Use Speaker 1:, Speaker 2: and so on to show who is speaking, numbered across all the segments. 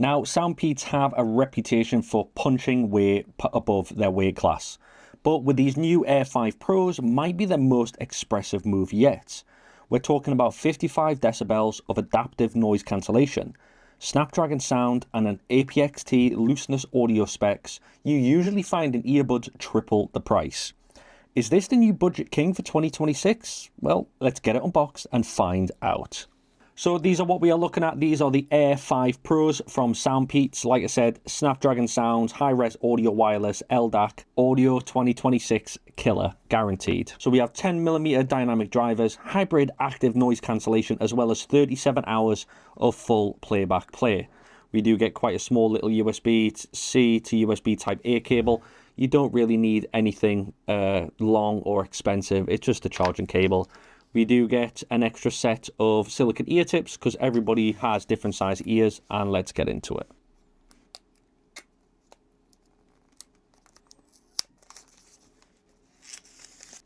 Speaker 1: Now, Soundpeats have a reputation for punching way above their weight class, but with these new Air 5 Pros might be their most expressive move yet. We're talking about 55 decibels of adaptive noise cancellation, Snapdragon sound, and an apXT looseness audio specs you usually find in earbuds triple the price. Is this the new budget king for 2026? Well, let's get it unboxed and find out. So these are what we are looking at. These are the Air 5 Pros from Soundpeats. Like I said, Snapdragon sounds, high-res audio wireless, LDAC, audio 2026 killer, guaranteed. So we have 10mm dynamic drivers, hybrid active noise cancellation, as well as 37 hours of full playback play. We do get quite a small little USB-C to USB Type-A cable. You don't really need anything long or expensive. It's just a charging cable. We do get an extra set of silicone ear tips because everybody has different size ears, and let's get into it.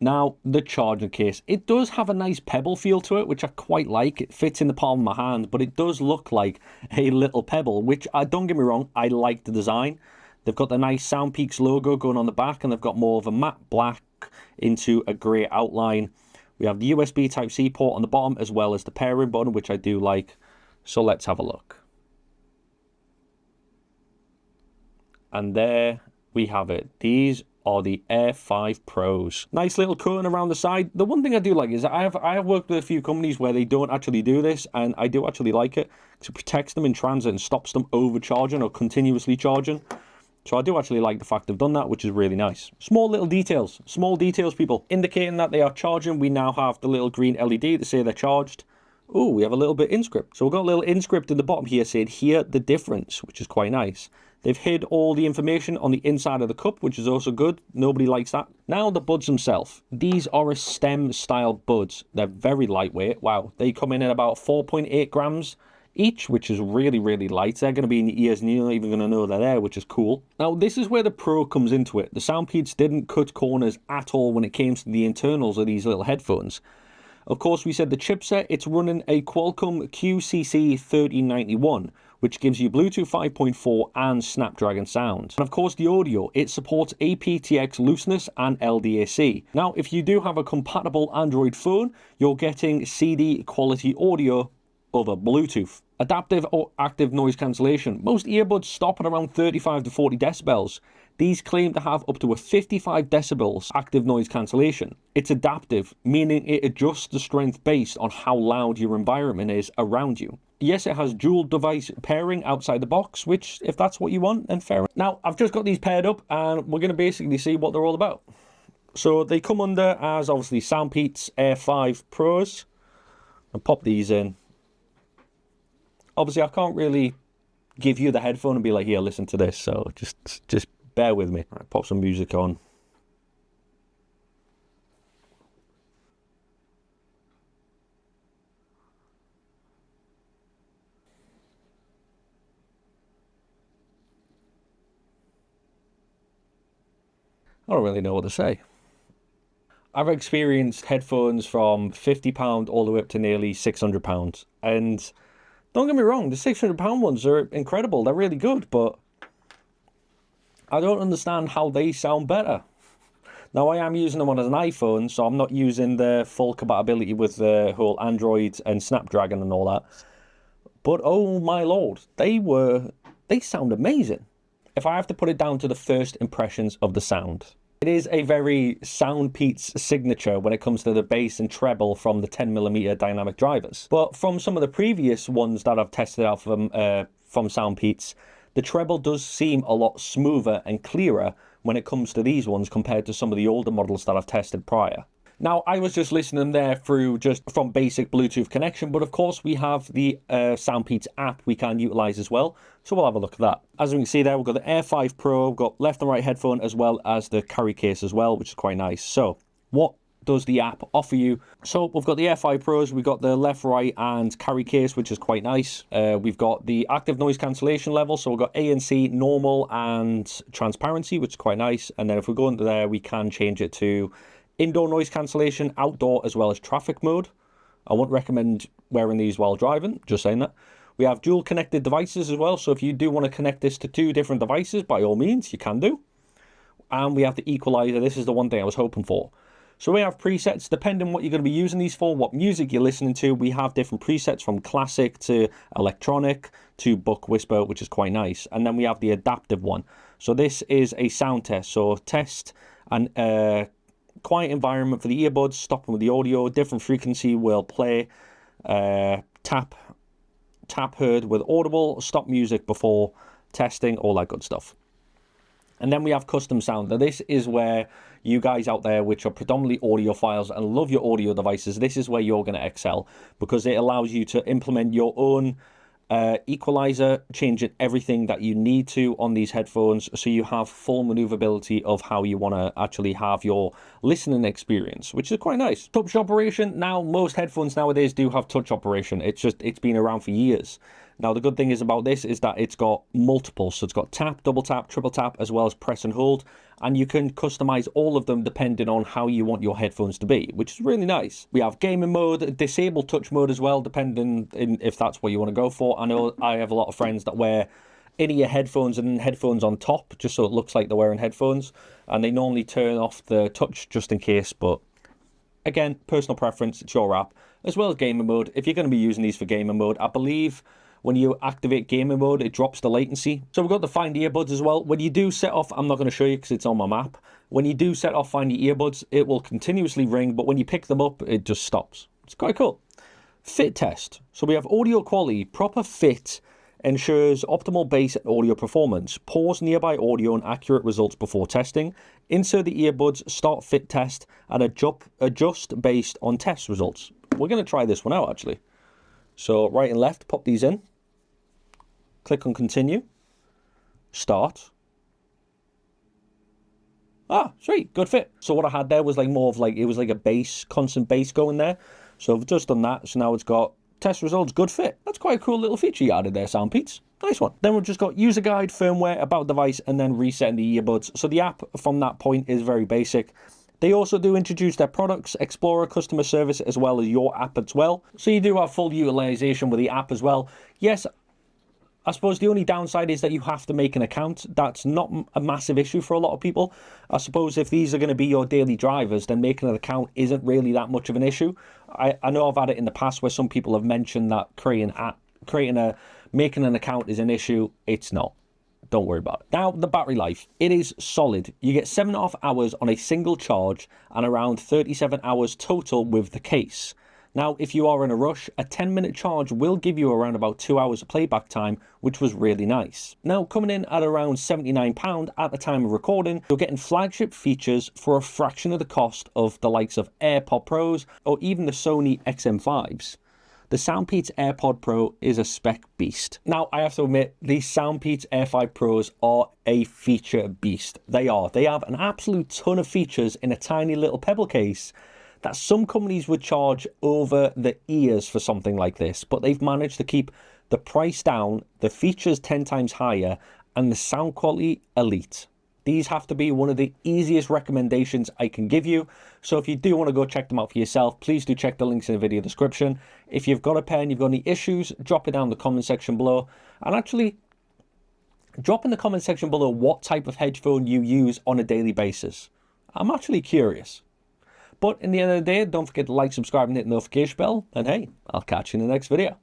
Speaker 1: Now, the charging case. It does have a nice pebble feel to it, which I quite like. It fits in the palm of my hand, but it does look like a little pebble, which, don't get me wrong, I like the design. They've got the nice Soundpeats logo going on the back, and they've got more of a matte black into a grey outline. We have the USB Type-C port on the bottom, as well as the pairing button, which I do like. So let's have a look. And there we have it. These are the Air 5 Pros. Nice little coating around the side. The one thing I do like is I have worked with a few companies where they don't actually do this, and I do actually like it because it protects them in transit and stops them overcharging or continuously charging. So I do actually like the fact they've done that, which is really nice. Small little details. Small details, people. Indicating that they are charging, we now have the little green LED to say they're charged. Oh, we have a little bit inscript. So we've got a little inscript in the bottom here saying, hear the difference, which is quite nice. They've hid all the information on the inside of the cup, which is also good. Nobody likes that. Now the buds themselves. These are a stem style buds. They're very lightweight. Wow. They come in at about 4.8 grams each, which is really, really light. They're going to be in your ears and you're not even going to know they're there, which is cool. Now, this is where the Pro comes into it. The Soundpeats didn't cut corners at all when it came to the internals of these little headphones. Of course, we said the chipset, it's running a Qualcomm QCC3091, which gives you Bluetooth 5.4 and Snapdragon sound. And of course, the audio, it supports aptX looseness and LDAC. Now, if you do have a compatible Android phone, you're getting CD quality audio over Bluetooth. Adaptive or active noise cancellation. Most earbuds stop at around 35 to 40 decibels. These claim to have up to a 55 decibels active noise cancellation. It's adaptive, meaning it adjusts the strength based on how loud your environment is around you. Yes, it has dual device pairing outside the box, which, if that's what you want, then fair enough. Now, I've just got these paired up, and we're going to basically see what they're all about. So they come under as, obviously, Soundpeats Air 5 Pros. I'll pop these in. Obviously, I can't really give you the headphone and be like, here, listen to this. So just bear with me. Right, pop some music on. I don't really know what to say. I've experienced headphones from £50 all the way up to nearly £600. And don't get me wrong, the £600 ones are incredible. They're really good, but I don't understand how they sound better. Now, I am using them on as an iPhone, so I'm not using the full compatibility with the whole Android and Snapdragon and all that. But oh my lord, they sound amazing. If I have to put it down to the first impressions of the sound, it is a very Soundpeats signature when it comes to the bass and treble from the 10mm dynamic drivers. But from some of the previous ones that I've tested out from Soundpeats, the treble does seem a lot smoother and clearer when it comes to these ones compared to some of the older models that I've tested prior. Now, I was just listening there through just from basic Bluetooth connection, but of course we have the SoundPeats app we can utilize as well. So we'll have a look at that. As we can see there, we've got the Air 5 Pro, we've got left and right headphone, as well as the carry case as well, which is quite nice. So what does the app offer you? So we've got the Air 5 Pros, we've got the left, right, and carry case, which is quite nice. We've got the active noise cancellation level, so we've got ANC, normal, and transparency, which is quite nice. And then if we go into there, we can change it to indoor noise cancellation, outdoor, as well as traffic mode. I wouldn't recommend wearing these while driving, just saying that. We We have dual connected devices as well, so if you do want to connect this to 2 different devices, by all means, you can do. And we have the equalizer. This is the one thing I was hoping for. So we have presets, depending on what you're going to be using these for, what music you're listening to. We have different presets from classic to electronic to Buck Whisper, which is quite nice. And then we have the adaptive one. So this is a sound test. So test an quiet environment for the earbuds, stopping with the audio, different frequency will play, tap heard with audible, stop music before testing, all that good stuff. And then we have custom sound. Now this is where you guys out there, which are predominantly audiophiles and love your audio devices, this is where you're going to excel, because it allows you to implement your own equalizer, changing everything that you need to on these headphones, so you have full maneuverability of how you want to actually have your listening experience, which is quite nice. Touch operation. Now most headphones nowadays do have touch operation. It's been around for years. Now the good thing is about this is that it's got multiple, so it's got tap, double tap, triple tap, as well as press and hold, and you can customize all of them depending on how you want your headphones to be, which is really nice. We have gaming mode, disable touch mode as well, depending if that's what you want to go for. I know I have a lot of friends that wear in-ear headphones and headphones on top, just so it looks like they're wearing headphones, and they normally turn off the touch just in case, but again, personal preference, it's your app. As well as gaming mode, if you're going to be using these for gaming mode, I believe when you activate gaming mode, it drops the latency. So we've got the Find Earbuds as well. When you do set off, I'm not going to show you because it's on my map. When you do set off Find the Earbuds, it will continuously ring, but when you pick them up, it just stops. It's quite cool. Fit test. So we have audio quality. Proper fit ensures optimal bass and audio performance. Pause nearby audio and accurate results before testing. Insert the earbuds, start fit test, and adjust based on test results. We're going to try this one out, actually. So right and left, pop these in. Click on continue. Start. Ah, sweet, good fit. So what I had there was like more of like, it was like a bass, constant bass going there. So I've just done that. So now it's got test results, good fit. That's quite a cool little feature you added there, Soundpeats. Nice one. Then we've just got user guide, firmware, about device, and then resetting the earbuds. So the app from that point is very basic. They also do introduce their products, Explorer, customer service, as well as your app as well. So you do have full utilization with the app as well. Yes, I suppose the only downside is that you have to make an account. That's not a massive issue for a lot of people. I suppose if these are going to be your daily drivers, then making an account isn't really that much of an issue. I know I've had it in the past where some people have mentioned that making an account is an issue. It's not. Don't worry about it. Now, the battery life. It is solid. You get 7.5 hours on a single charge and around 37 hours total with the case. Now, if you are in a rush, a 10-minute charge will give you around about 2 hours of playback time, which was really nice. Now, coming in at around £79 at the time of recording, you're getting flagship features for a fraction of the cost of the likes of AirPod Pros or even the Sony XM5s. The Soundpeats AirPod Pro is a spec beast. Now, I have to admit, these Soundpeats Air 5 Pros are a feature beast. They are. They have an absolute ton of features in a tiny little pebble case that some companies would charge over the ears for something like this, but they've managed to keep the price down, the features 10 times higher, and the sound quality elite. These have to be one of the easiest recommendations I can give you. So if you do want to go check them out for yourself, please do check the links in the video description. If you've got a pair and you've got any issues, drop it down in the comment section below. And actually, drop in the comment section below what type of headphone you use on a daily basis. I'm actually curious. But in the end of the day, don't forget to like, subscribe, and hit the notification bell. And hey, I'll catch you in the next video.